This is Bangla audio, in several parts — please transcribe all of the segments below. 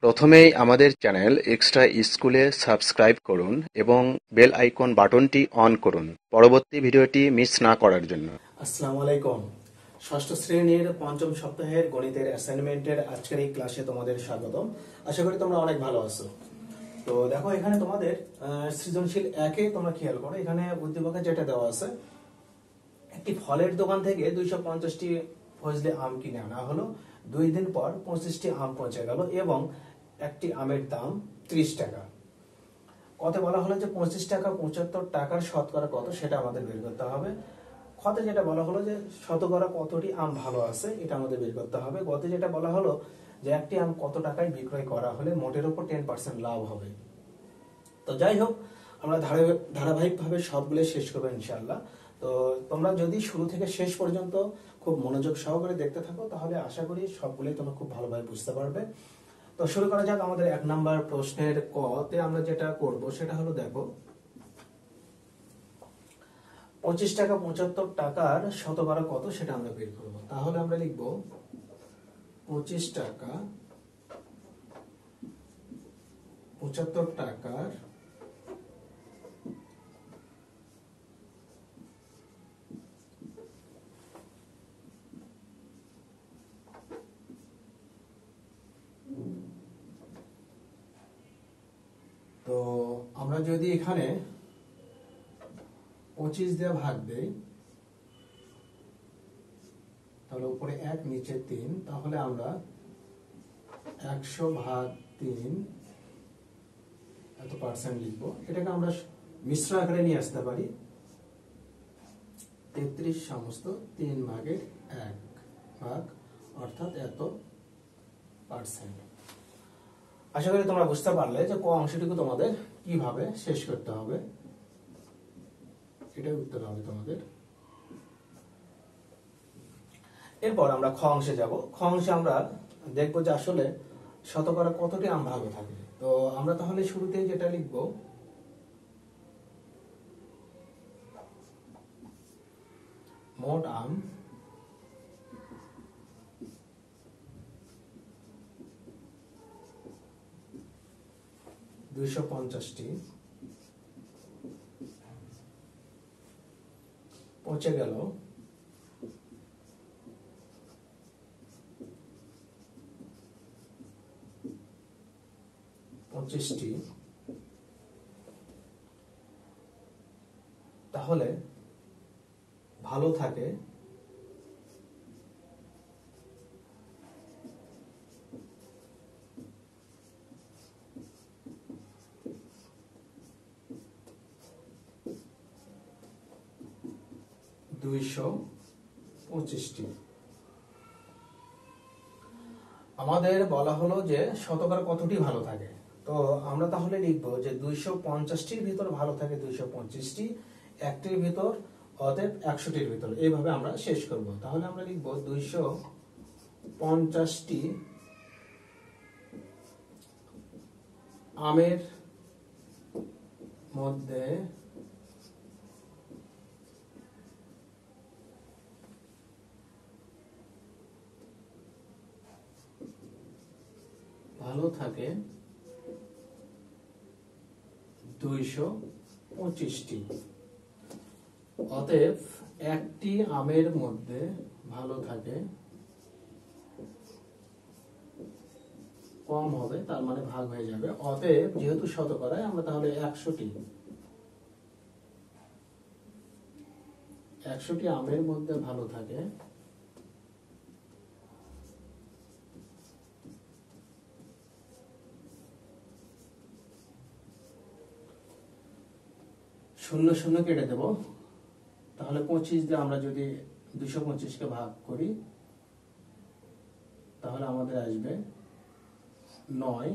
প্রথমেই আমাদের চ্যানেল এক্সট্রা স্কুলে সাবস্ক্রাইব করুন এবং বেল আইকন বাটনটি অন করুন পরবর্তী ভিডিওটি মিস না করার জন্য। আসসালামু আলাইকুম। ষষ্ঠ শ্রেণীর পঞ্চম সপ্তাহের গণিতের অ্যাসাইনমেন্টের আজকের এই ক্লাসে তোমাদের স্বাগতম। আশা করি তোমরা অনেক ভালো আছো। তো দেখো এখানে তোমাদের সৃজনশীল একে তোমরা খেয়াল করো, এখানে উদ্দীপকে যেটা দেওয়া আছে, একটি ফলের দোকান থেকে 250টি ফজলি আম কিনে আনা হলো। 2 দিন পর 25টি আম পৌঁছে গেল এবং একটি আমের দাম 30 টাকা। কত বলা হলো যে 25 টাকা 75 টাকার শতকরা কত সেটা আমাদের বের করতে হবে। ক্ষতে যেটা বলা হলো যে শতকরা কতটি আম ভালো আছে এটা আমাদের বের করতে হবে। গতে যেটা বলা হলো যে একটি আম কত টাকায় বিক্রয় করা হলে মোটের উপর 10% লাভ হবে। তো যাই হোক, আমরা ধারাবাহিকভাবে সবগুলো শেষ করবো ইনশাআল্লাহ। তো তোমরা যদি শুরু থেকে শেষ পর্যন্ত খুব মনোযোগ সহকারে দেখতে থাকো তাহলে আশা করি সবগুলোই তোমরা খুব ভালোভাবে বুঝতে পারবে। তো শুরু করা যাক। আমাদের 1 নাম্বার প্রশ্নের ক তে আমরা যেটা করব সেটা হলো, দেখো 25 টাকা 75 টাকার শতকরা কত সেটা আমরা বের করব। তাহলে আমরা লিখব 25 টাকা 75 টাকার তো আমরা যদি এখানে 25 দিয়ে ভাগ দেই তাহলে উপরে 1 নিচে 3, তাহলে আমরা 100 ভাগ 3 এত পার্সেন্ট লিখবো। এটাকে আমরা মিশ্র আকারে নিয়ে আসতে পারি 33 সমস্ত 3 ভাগের 1 ভাগ, অর্থাৎ এত পার্সেন্ট। আশা করি তোমরা বুঝতে পারলে যে ক অংশটুকু তোমাদের কিভাবে শেষ করতে হবে। এটাই উত্তর হবে তোমাদের। এরপর আমরা খ অংশে যাব। খ অংশে আমরা দেখবো যে আসলে শতকরা কতটি আম ভালো থাকে। তো আমরা তাহলে শুরুতেই যেটা লিখব, মোট আম 250টি, পচে গেল 25টি, তাহলে ভালো থাকে 225টি। আমাদের বলা হলো যে শতকরা কতটি ভালো থাকে। তো আমরা তাহলে লিখবো যে 250টির ভিতর ভালো থাকে 225টি, একটির ভিতর অতএব 100টির ভিতর, এইভাবে আমরা শেষ করব। তাহলে আমরা লিখবো 250টি আমের মধ্যে ভালো থাকে 225টি, অতএব একটি আমের মধ্যে ভালো থাকে কম হবে, তার মানে ভাগ হয়ে যাবে। অতএব যেহেতু শতকরায় আমরা তাহলে 100টি আমের মধ্যে ভালো থাকে শূন্য শূন্য কেটে দেব। তাহলে 25 দিয়ে আমরা যদি 225কে ভাগ করি তাহলে আমাদের আসবে 9।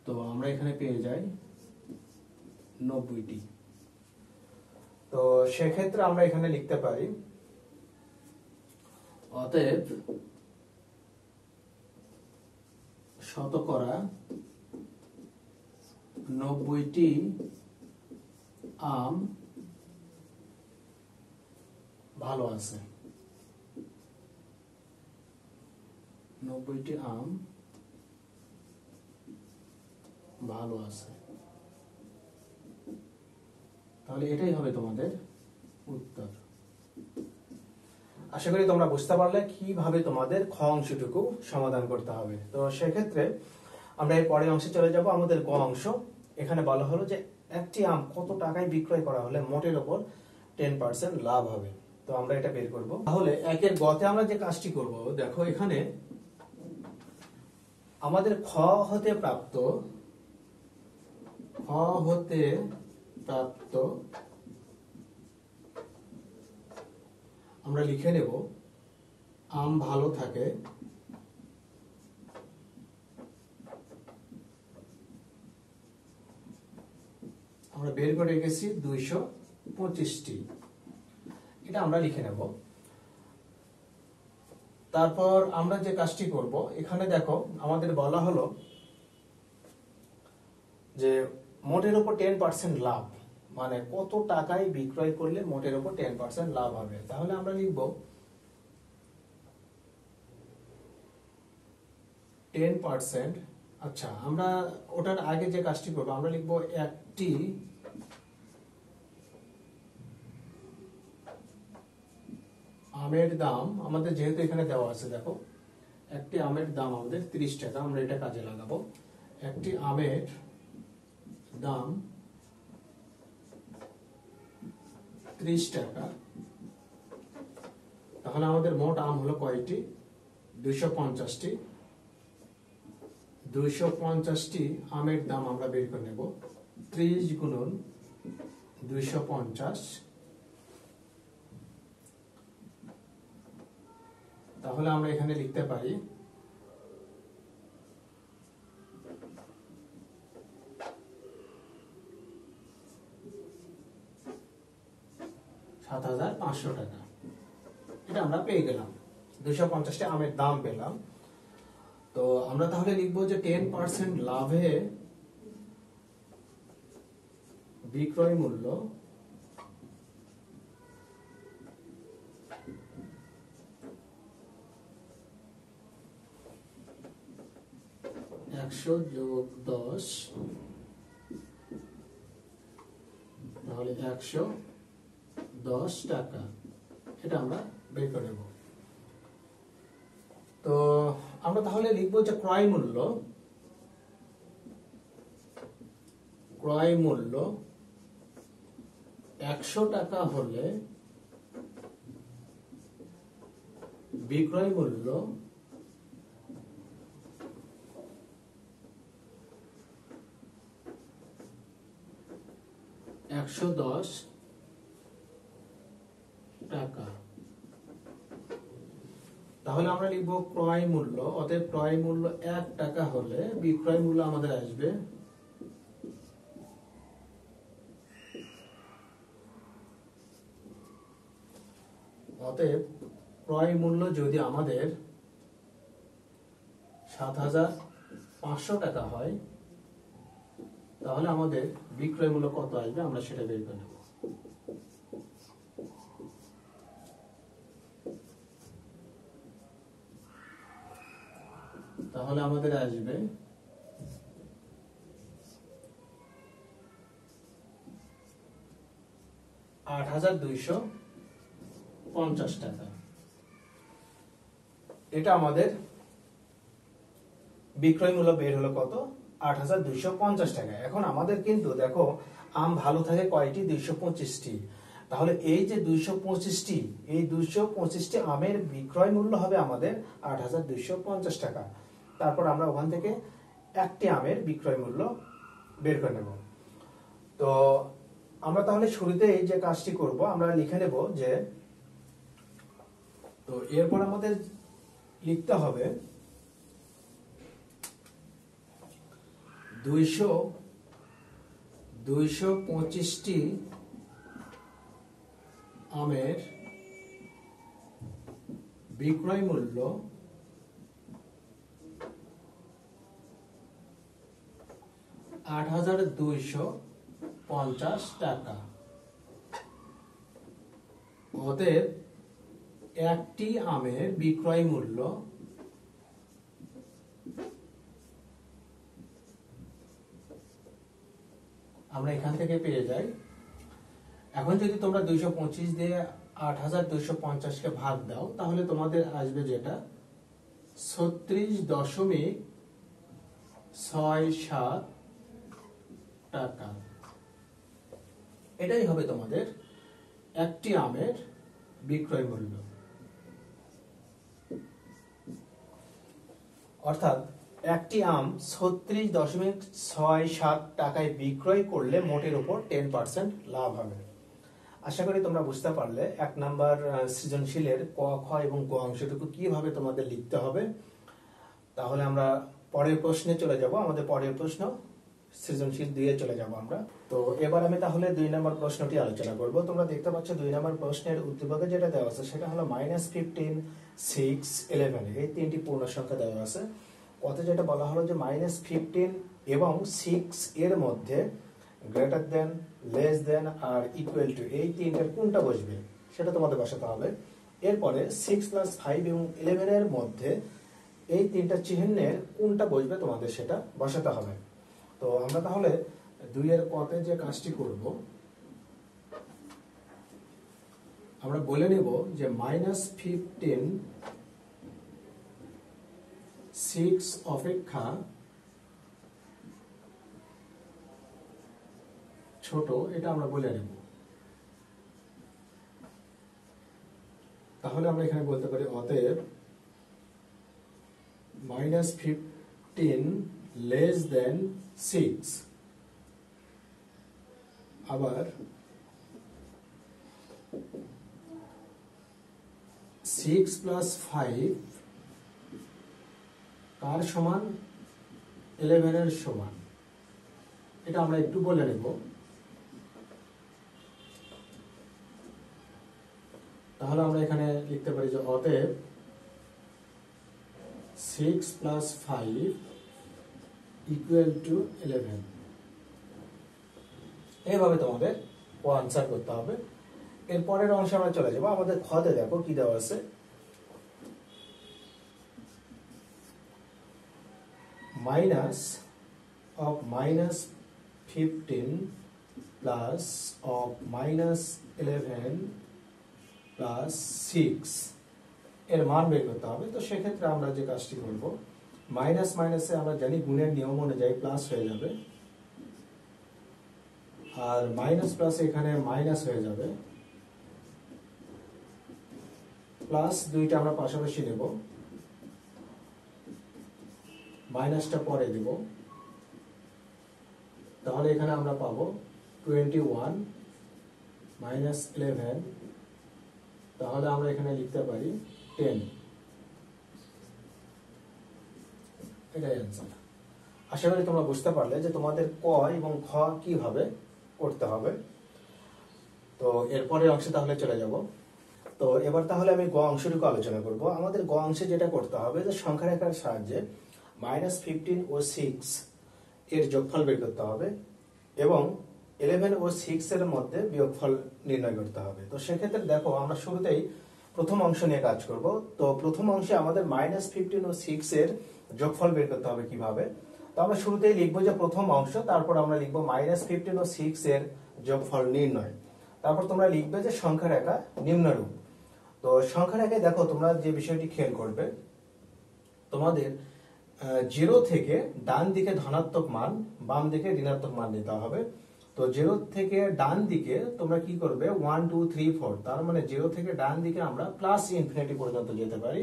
তো আমরা এখানে পেয়ে যাই 90টি। তো সেক্ষেত্রে আমরা এখানে লিখতে পারি অতএব শতকরা 90টি আম ভালো আছে। 90টি আম ভালো আছে। তাহলে এটাই হবে তোমাদের উত্তর। আশা করি তোমরা বুঝতে পারলে কিভাবে তোমাদের খ অংশটুকু সমাধান করতে হবে। তো সেক্ষেত্রে আমরা এর পরের অংশে চলে যাব। আমাদের গ অংশ, এখানে বলা হলো যে একটি আম কত টাকায় বিক্রয় করা হলে মোটের ওপর 10% লাভ হবে। তো আমরা এটা বের করব। তাহলে একের গতে আমরা যে কাজটি করব, দেখো এখানে আমাদের খ হতে প্রাপ্ত আমরা লিখে নেব আম ভালো থাকে আমরা বের করে রেখেছি 225টি, এটা আমরা লিখে নেব। তারপর আমরা যে কাজটি করব, এখানে দেখো আমাদের বলা হলো যে মোটের উপর 10% লাভ, মানে কত টাকায় বিক্রয় করলে মোটের উপর 10% লাভ হবে। তাহলে আমরা লিখব 10%। আচ্ছা, আমরা ওটার আগে যে কাজটি করব, আমরা লিখব একটি আমের দাম, আমাদের যেহেতু এখানে দেওয়া আছে, দেখো একটি আমের দাম আমাদের 30 টাকা, আমরা এটা কাজে লাগাবো। একটি আমের দাম 30 টাকা। তাহলে আমাদের মোট আম হলো কয়টি? 250টি। 250টি আমের দাম আমরা বের করে নেব। 30 গুণন 250, তাহলে আমরা এখানে লিখতে পারি 7,500 টাকা। এটা আমরা পেয়ে গেলাম, 250টি আমের দাম পেলাম। তো আমরা তাহলে লিখবো যে 10% লাভে বিক্রয় মূল্য 100 যোগ 10, তাহলে 110 টাকা। এটা আমরা বের করে নেব। তো আমরা তাহলে লিখবো যে ক্রয় মূল্য 100 টাকা হলে বিক্রয় মূল্য 110 টাকা। তাহলে আমরা লিখবো ক্রয় মূল্য, অতএব ক্রয় মূল্য 1 টাকা হলে বিক্রয় মূল্য আমাদের আসবে অতএব ক্রয় মূল্য যদি আমাদের 7,500 টাকা হয়, তাহলে আমাদের বিক্রয় মূল্য কত আসবে আমরা সেটা বের করে নেব। তাহলে আমাদের আসবে 8,250 টাকা। এটা আমাদের বিক্রয় মূল্য বের হলো কত? 8,250 টাকা। এখন আমাদের কিন্তু দেখো আম ভালো থাকে কয়টি? 225টি। তাহলে এই যে 225টি, এই 225টি আমের বিক্রয় মূল্য হবে আমাদের 8,250 টাকা। তারপর আমরা ওখান থেকে একটি আমের বিক্রয় মূল্য বের করে নেব। তো আমরা তাহলে শুরুতে এই যে কাজটি করব, আমরা লিখে নেব যে, তো এরপর আমাদের লিখতে হবে 225টি আমের বিক্রয় মূল্য 8,250 টাকা। অতএব একটি আমের বিক্রয় মূল্য 1 আমরা এখান থেকে পেয়ে যাই। এখন যদি তোমরা 225 দিয়ে 8250 কে ভাগ দাও তাহলে তোমাদের আসবে যেটা 36.67 টাকা। এটাই হবে তোমাদের একটি আমের বিক্রয় মূল্য। অর্থাৎ একটি আম 36.67 টাকায় বিক্রয় করলে মোটের উপর 10% লাভ হবে। আশা করি তোমরা বুঝতে পারলে 1 নাম্বার সৃজনশীলের ক, খ এবং গ অংশটুকু কিভাবে তোমাদের লিখতে হবে। তাহলে আমরা পরের প্রশ্নে চলে যাব। আমাদের পরের প্রশ্ন সৃজনশীল 2 চলে যাব আমরা। তো এবার আমি তাহলে 2 নাম্বার প্রশ্নটি আলোচনা করব। তোমরা দেখতে পাচ্ছ 2 নাম্বার প্রশ্নের উদ্দীপকে যেটা দেওয়া আছে সেটা হলো -15, 6, 11 এই তিনটি পূর্ণ সংখ্যা দেওয়া আছে। কথা যেটা বলা হলো যে -15 এবং 6 এর মধ্যে গ্রেটার দেন, লেস দেন আর ইকুয়াল টু এই তিনটার কোনটা বসবে সেটা তোমাদের বসাতে হবে। এরপরে 6 + 5 এবং 11 এর মধ্যে এই তিনটা চিহ্নের কোনটা বসবে তোমাদের সেটা বসাতে হবে। তো আমরা তাহলে 2 এর কতে যে কাজটি করব, আমরা বলে নেব যে -15 6 অপেক্ষা ছোট, এটা আমরা বলে নেব। তাহলে আমরা এখানে বলতে পারি অতএব -15 লেস দেন 6, আবার 6 + 5 কার সমান? 11 এর সমান। এটা আমরা একটু বলে নেব। তাহলে আমরা এখানে লিখতে পারি যে অতএব 6 + 5 = 11। এইভাবে তোমাদের আনসার করতে হবে। এর পরের অংশে আমরা চলে যাব। আমাদের খতে দেখো কি দেওয়া আছে, minus of -15 plus of -11 plus 6 এর মান বের করতে হবে। তো সেক্ষেত্রে আমরা যে কাজটি করব, মাইনাস মাইনাসে আমরা জানি গুণের নিয়ম অনুযায়ী প্লাস হয়ে যাবে, আর মাইনাস প্লাস এখানে মাইনাস হয়ে যাবে। প্লাস দুইটা আমরা পাশাপাশি নেব, মাইনাসটা পরে দেব। তাহলে এখানে আমরা পাবো 21 -11, তাহলে আমরা এখানে লিখতে পারি 10। এটাই অ্যান্সার। আশা করি তোমরা বুঝতে পারলে যে তোমাদের ক এবং খ কিভাবে করতে হবে। তো এরপরে অংশে তাহলে চলে যাব। তো এবার তাহলে আমি গ অংশটুকু আলোচনা করব। আমাদের গ অংশে যেটা করতে হবে যে সংখ্যা রেখার সাহায্যে -15 ও 6 এর যোগফল বের করতে হবে এবং 11 ও 6 এর মধ্যে বিয়োগফল নির্ণয় করতে হবে। তো সেক্ষেত্রে দেখো আমরা শুরুতেই প্রথম অংশ নিয়ে কাজ করব। তো প্রথম অংশে আমাদের -15 ও 6 এর যোগফল বের করতে হবে কিভাবে। তো আমরা শুরুতেই লিখবো যে প্রথম অংশ, তারপর আমরা লিখবো -15 ও 6 এর যোগফল নির্ণয়। তারপর তোমরা লিখবে যে সংখ্যা রেখা নিম্নরূপ। তো সংখ্যা রেখায় দেখো তোমরা যে বিষয়টি খেয়াল করবে, তোমাদের 0 থেকে ডান দিকে ধনাত্মক মান, বাম দিকে ঋণাত্মক মান নিতে হবে। তো 0 থেকে ডান দিকে তোমরা কি করবে 1 2 3 4, তার মানে 0 থেকে ডান দিকে আমরা +∞ পর্যন্ত যেতে পারি,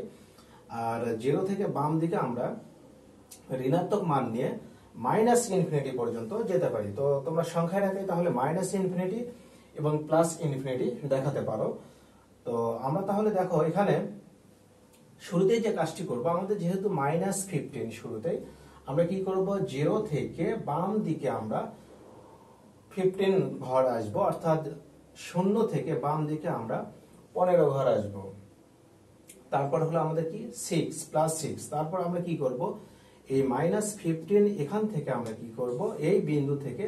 আর 0 থেকে বাম দিকে আমরা ঋণাত্মক মান নিয়ে -∞ পর্যন্ত যেতে পারি। তো তোমরা সংখ্যা রেখায় তাহলে -∞ এবং +∞ দেখাতে পারো। তো আমরা তাহলে দেখো এখানে শুরুতেই যে কাজটি করব, আমাদের যেহেতু -15 শুরুতেই আমরা কি করব 0 থেকে বাম দিকে আমরা 15 ঘর আসব, অর্থাৎ 0 থেকে বাম দিকে আমরা 15 ঘর আসব। তারপর হলো আমাদের কি 6 +6, তারপর আমরা কি করব এই -15 এখান থেকে আমরা কি করব এই বিন্দু থেকে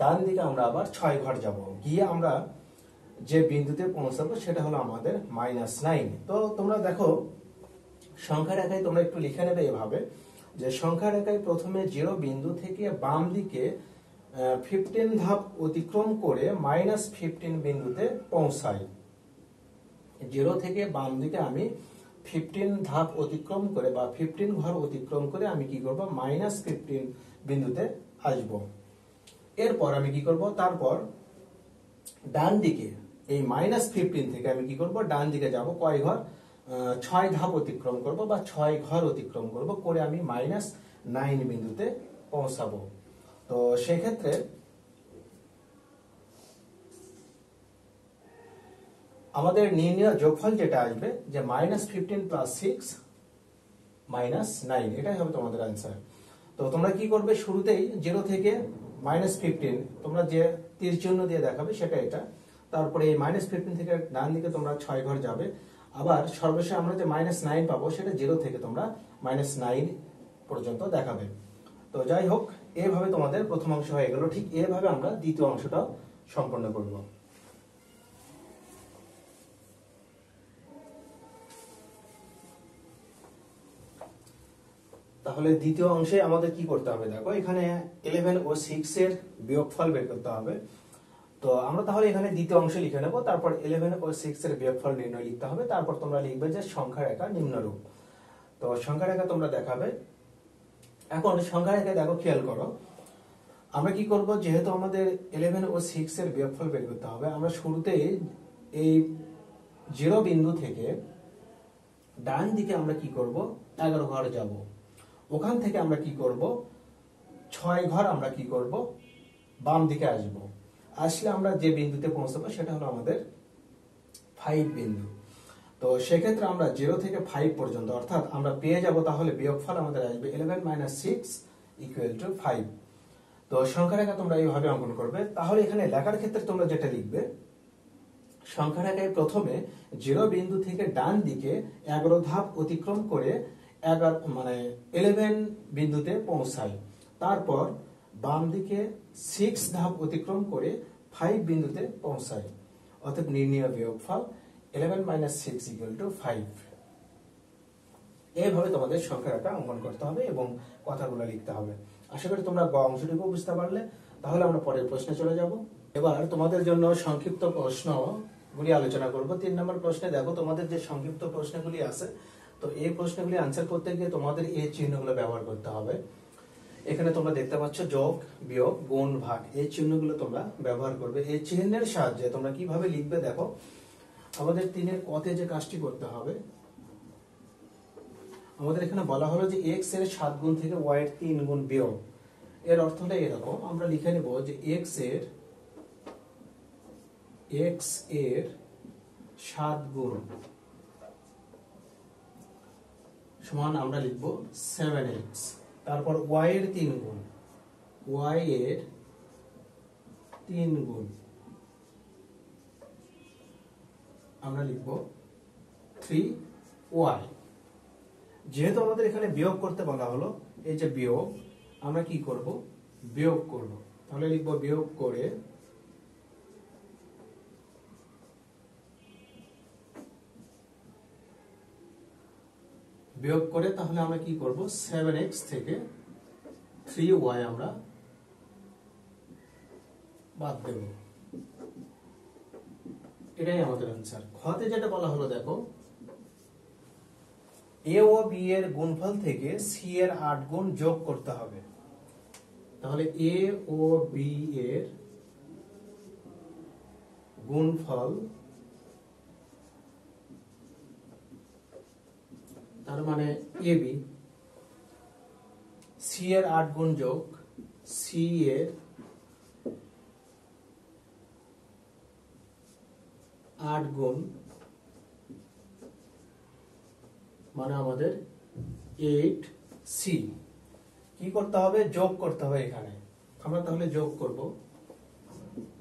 ডান দিকে আমরা আবার 6 ঘর যাব, গিয়ে আমরা যে বিন্দুতে পৌঁছাবো সেটা হলো আমাদের -9। তো তোমরা দেখো সংখ্যা রেখায় তোমরা একটু লিখে নেবে এভাবে যে সংখ্যা রেখায় প্রথমে 0 বিন্দু থেকে বাম দিকে 15 ধাপ অতিক্রম করে -15 বিন্দুতে পৌঁছাই। 0 থেকে বাম দিকে আমি 15 ধাপ অতিক্রম করে বা 15 ঘর অতিক্রম করে আমি কি করব, -15 বিন্দুতে আসব। এরপর আমি কি করব, তারপর ডান দিকে এই -15 থেকে আমি কি করব, ডান দিকে যাব কয় ঘর, 6 ধাপ অতিক্রম করব বা 6 ঘর অতিক্রম করব করে আমি -9 বিন্দুতে পৌঁছাবো। তো সেক্ষেত্রে আমাদের নির্ণয় যোগফল যেটা আসবে যে -15 + 6 -9, এটাই হবে তোমাদের आंसर। তো তোমরা কি করবে, শুরুতেই 0 থেকে -15 তোমরা যে তীর চিহ্ন দিয়ে দেখাবে সেটা এটা, তারপরে এই -15 থেকে ডান দিকে তোমরা 6 ঘর যাবে, আবার সর্বশেষে আমরা যে -9 পাবো সেটা 0 থেকে তোমরা -9 পর্যন্ত দেখাবে। তো যাই হোক, এভাবে তোমাদের প্রথম অংশ হয়ে গেল। ঠিক এভাবে আমরা দ্বিতীয় অংশটাও সম্পন্ন করব। তাহলে দ্বিতীয় অংশে আমাদের কি করতে হবে, দেখো এখানে 11 ও 6 এর বিয়োগফল বের করতে হবে। তো আমরা তাহলে এখানে দ্বিতীয় অংশে লিখে নেব, তারপর 11 ও 6 এর বিয়োগফল নির্ণয় লিখতে হবে, তারপর তোমরা লিখবে যে সংখ্যা রেখা নিম্নরূপ। তো সংখ্যা রেখা তোমরা দেখাবে। এখন সংখ্যা রেখা দেখো, খেয়াল করো, আমরা কি করব, যেহেতু আমাদের 11 ও 6 এর বিয়োগফল বের করতে হবে, আমরা শুরুতেই এই 0 বিন্দু থেকে ডান দিকে আমরা কি করব, 11 ঘর যাব। ওখান থেকে আমরা কি করব, 6 ঘর আমরা কি করব, বাম দিকে আসব। আসলে আমরা যে বিন্দুতে পৌঁছাবো সেটা হলো আমাদের 5 বিন্দু। তো সেক্ষেত্রে আমরা 0 থেকে 5 পর্যন্ত, অর্থাৎ আমরা পেয়ে যাব তাহলে বিয়োগফল আমাদের আসবে 11 - 6 = 5। তো সংখ্যা রেখা তোমরা এইভাবে অঙ্কন করবে। তাহলে এখানে লেখার ক্ষেত্রে তোমরা যেটা লিখবে, সংখ্যা রেখায় প্রথমে 0 বিন্দু থেকে ডান দিকে 11 ধাপ অতিক্রম করে 11 বিন্দুতে পৌঁছাই, তারপর বাম দিকে 6 ধাপ অতিক্রম করে 5 বিন্দুতে পৌঁছাই। অতএব নির্ণয় বিয়োগফল 11 - 6 = 5। এইভাবে তোমাদের সংখ্যা রেখা অঙ্কন করতে হবে এবং কথাগুলো লিখতে হবে। আশা করি তোমরা গ অংশটুকু বুঝতে পারলে। তাহলে আমরা পরের প্রশ্নে চলে যাব। এবার তোমাদের জন্য সংক্ষিপ্ত প্রশ্নগুলি আলোচনা করব। 3 নম্বর প্রশ্নে দেখো, তোমাদের যে সংক্ষিপ্ত প্রশ্নগুলি আছে, তো এই প্রশ্নগুলি আনসার করতে গিয়ে তোমাদের এই চিহ্নগুলো ব্যবহার করতে হবে। এখানে তোমরা দেখতে পাচ্ছ যোগ, বিয়োগ, গুণ, ভাগ, এই চিহ্নগুলো তোমরা ব্যবহার করবে। এই চিহ্নের সাহায্যে তোমরা কিভাবে লিখবে দেখো, আমাদের 3-এর কতে যে কাজটি করতে হবে, আমাদের এখানে বলা হলো যে x এর 7 গুণ থেকে y এর 3 গুণ বিয়োগ। এর অর্থ হলো এরকম, আমরা লিখে নেব যে x এর 7 গুণ সমান আমরা লিখব 7x, তারপর y এর 3 গুণ, y এর 3 গুণ আমরা লিখব 3y। যেহেতু আমাদের এখানে বিয়োগ করতে বলা হলো, এই যে বিয়োগ, আমরা কি করব, বিয়োগ করব। তাহলে লিখব বিয়োগ করে তাহলে আমরা কি করব, 7x থেকে 3y আমরা বাদ দেব। এটাই আমাদের आंसर। খতে যেটা বলা হলো দেখো, a ও b এর গুণফল থেকে c এর 8 গুণ যোগ করতে হবে। তাহলে a ও b এর গুণফল, তার মানে ab, c এর 8 গুণ যোগ c এর 8 গুণ মানে আমাদের 8c। কি করতে হবে, যোগ করতে হবে। এখানে আমরা তাহলে যোগ করব,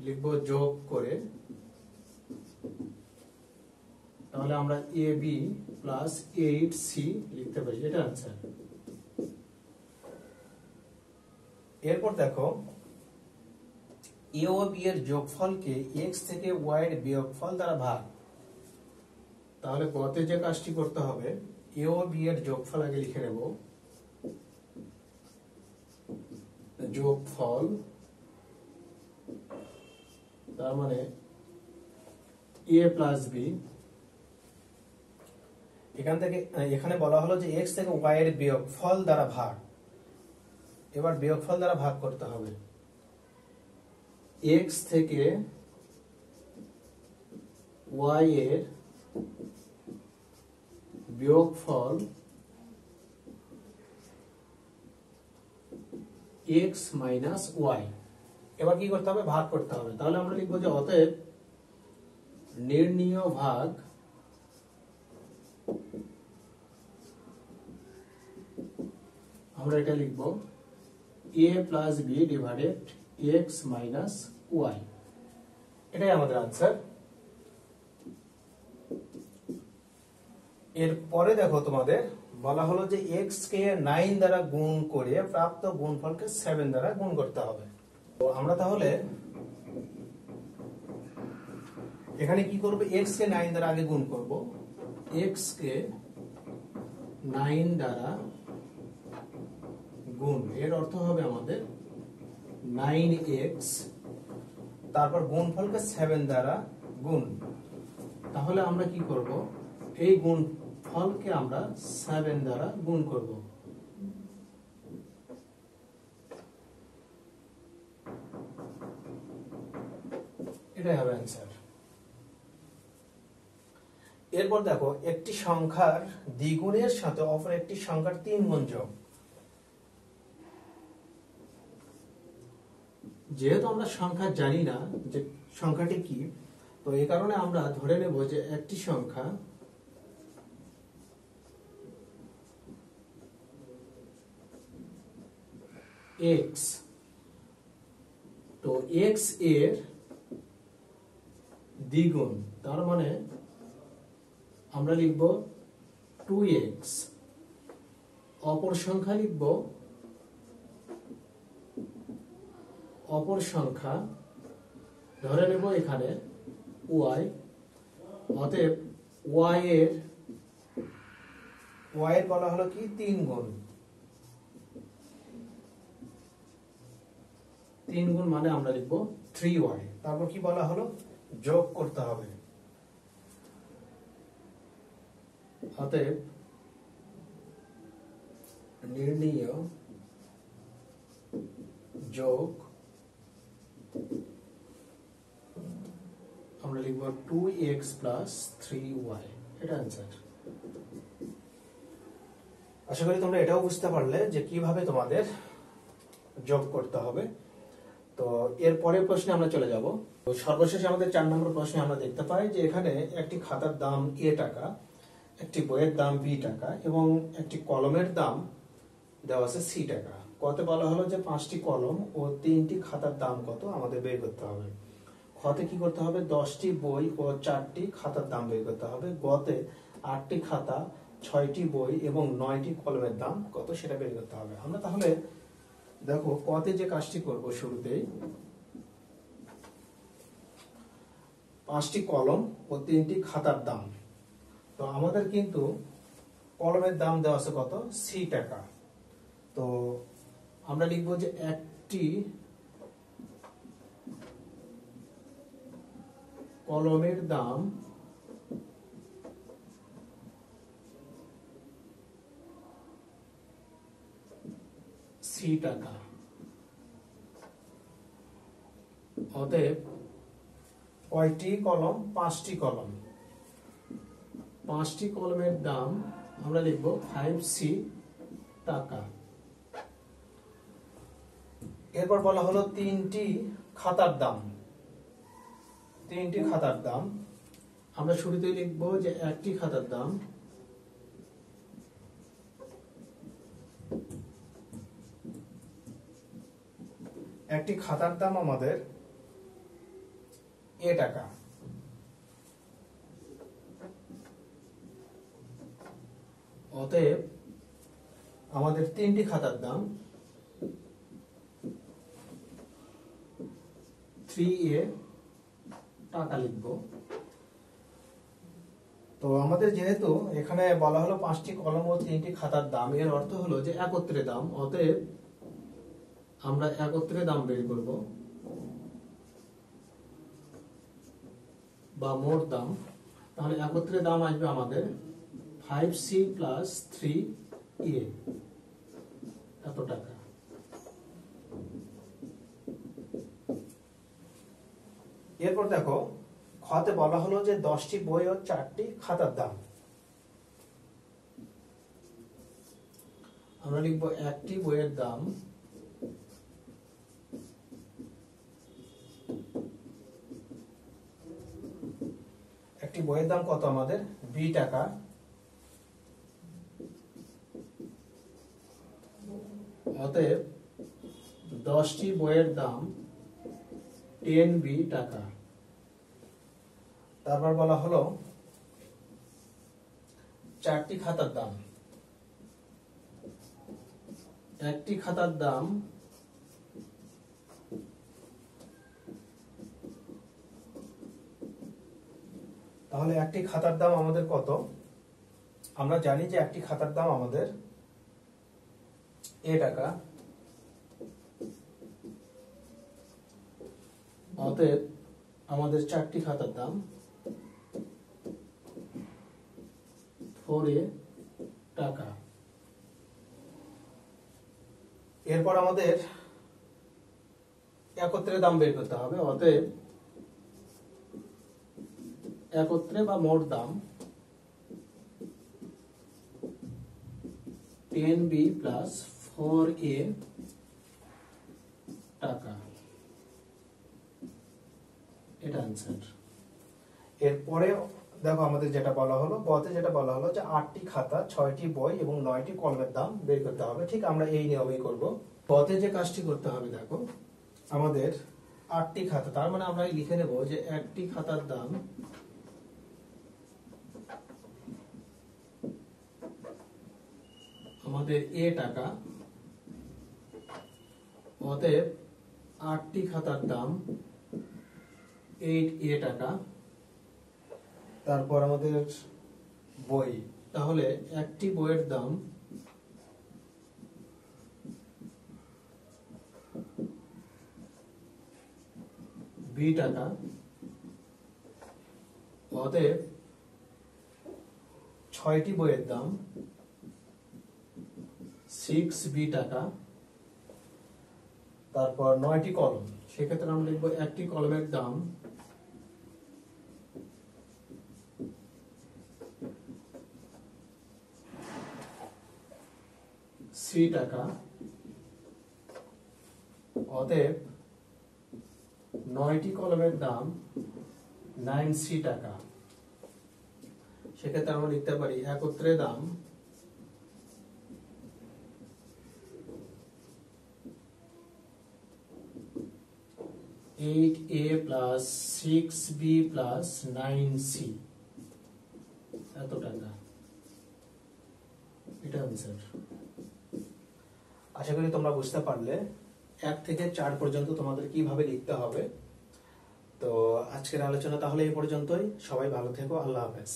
লিখব যোগ করে, তাহলে আমরা ab প্লাস 8c লিখতে পারি, এটা आंसर। এরপর দেখো, a ও b এর যোগফলকে x থেকে y এর বিয়োগফল দ্বারা ভাগ। তাহলে কতে যে কাজটি করতে হবে, a ও b এর যোগফল আগে লিখে নেব, যোগফল তার মানে এ প্লাস বি, এখান থেকে এখানে বলা হলো যে এক্স থেকে ওয়াই এর বিয়োগফল দ্বারা ভাগ। এবার বিয়োগফল দ্বারা ভাগ করতে হবে। এক্স থেকে ওয়াই এর বিয়োগফল এক্স মাইনাস ওয়াই। এবার কি করতে হবে? ভাগ করতে হবে। তাহলে আমরা লিখবো যে অতএব নির্ণীয় ভাগ আমরা এটা লিখবো A plus B divided X minus Y. এটাই আমাদের আনসার। এরপরে দেখো তোমাদের বলা হলো যে এক্স কে 9 দ্বারা গুণ করে প্রাপ্ত গুণফলকে 7 দ্বারা গুণ করতে হবে। তো আমরা তাহলে এখানে কি করব? এক্স কে 9 দ্বারা আগে গুণ করব। এক্স কে 9 দ্বারা গুণ, এর অর্থ হবে আমাদের 9x, তারপর গুণফলকে 7 দ্বারা গুণ। তাহলে আমরা কি করব? এই গুণফলকে আমরা 7 দ্বারা গুণ করব। এটাই হবে অ্যান্সার। এরপর দেখো একটি সংখ্যার দ্বিগুণের সাথে অপর একটি সংখ্যার 3 গুণ যোগ। যেহেতু আমরা সংখ্যা জানি না যে সংখ্যাটি কি, তো এই কারণে আমরা ধরে নেব যে একটি সংখ্যা x, তো x এর দ্বিগুণ, তার মানে আমরা লিখব 2x। অপর সংখ্যা লিখব, অপর সংখ্যা ধরে নেব এখানে y, অতএব y এর বলা হলো কি 3 গুণ। 3 গুণ মানে আমরা লিখব 3y। তারপর কি বলা হলো? যোগ করতে হবে। অতএব নির্ণীয় যোগ আমরা লিখব 2x প্লাস 3y। এটা অ্যান্সার। আশা করি তোমরা এটাও বুঝতে পারলে যে কিভাবে তোমাদের যোগ করতে হবে। তো এর পরের প্রশ্নে আমরা চলে যাব। তো সর্বশেষ আমাদের 4 নম্বর প্রশ্নে আমরা দেখতে পাই যে এখানে একটি খাতার দাম a টাকা, একটি বইয়ের দাম b টাকা এবং একটি কলমের দাম দেওয়া আছে c টাকা। কতে বলা হলো যে 5টি কলম ও 3টি খাতার দাম কত আমাদের বের করতে হবে। খতে কি করতে হবে? 10টি বই ও 4টি খাতার দাম বের করতে হবে। গতে 8টি খাতা, 6টি বই এবং 9টি কলমের দাম কত সেটা বের করতে হবে। আমরা তাহলে দেখো কতে যে কাজটি করব, শুরুতেই 5টি কলম ও 3টি খাতার দাম। তো আমাদের কিন্তু কলমের দাম দেওয়া আছে কত? c টাকা। তো আমরা লিখব যে একটি কলমের দাম c টাকা। অতএব কয়টি কলম? 5টি কলম। 5টি কলমের দাম আমরা লিখব 5c টাকা। এরপর বলা হলো 3টি খাতার দাম। 3টি খাতার দাম আমরা শুরুতেই লিখব যে একটি খাতার দাম আমাদের a টাকা। অতএব আমাদের 3টি খাতার দাম 3a টাকা লিখব। তো আমাদের যেহেতু এখানে বলা হলো 5টি কলম ও 3টি খাতার দাম, এর অর্থ হলো যে একত্রে দাম। অতএব আমরা একত্রে দাম বের করব। বা মোট দাম, তাহলে একত্রে দাম আসবে আমাদের 5C প্লাস 3A, এত টাকা। এরপর দেখো খতে বলা হলো যে 10টি বই ও 4টি খাতার দাম। আমরা লিখবো একটি বইয়ের দাম কত আমাদের? B টাকা। অতএব 10টি বইয়ের দাম 10B টাকা। তারপর বলা হলো 4টি খাতার দাম। একটি খাতার দাম তাহলে একটি খাতার দাম আমাদের কত? আমরা জানি যে একটি খাতার দাম আমাদের A টাকা। অতএব আমাদের 4টি খাতার দাম 4A টাকা। এরপর আমাদের একত্রে দাম বের করতে হবে। অতএব একত্রে বা মোট দাম 10B প্লাস 4A টাকা, এটা आंसर। এরপরে দেখো আমাদের যেটা বলা হলো বতে যেটা বলা হলো যে 8টি খাতা 6টি বই এবং 9টি কলমের দাম বের করতে হবে। ঠিক আমরা এই নিয়মেই করব। বতে যে কাজটি করতে হবে দেখো আমাদের 8টি খাতা, তার মানে আমরা লিখে নেব যে একটি খাতার দাম আমাদের A টাকা। অতএব 8টি খাতার দাম 8A টাকা। তারপর আমাদের বই, তাহলে একটি বইয়ের দাম B টাকা। অতএব 6টি বইয়ের দাম 6B টাকা। তারপর 9টি কলম, সেক্ষেত্রে আমরা লিখবো একটি কলমের দাম C টাকা। অতএব 9টি কলমের দাম 9C টাকা। সেক্ষেত্রে আমরা লিখতে পারি একত্রে দাম (8A plus 6B plus 9C) এত টাকা, এটা आंसर। আশা করি তোমরা বুঝতে পারলে 1 থেকে 4 পর্যন্ত তোমাদের কিভাবে লিখতে হবে। তো আজকের আলোচনা তাহলে এই পর্যন্তই। সবাই ভালো থেকো, আল্লাহ হাফেজ।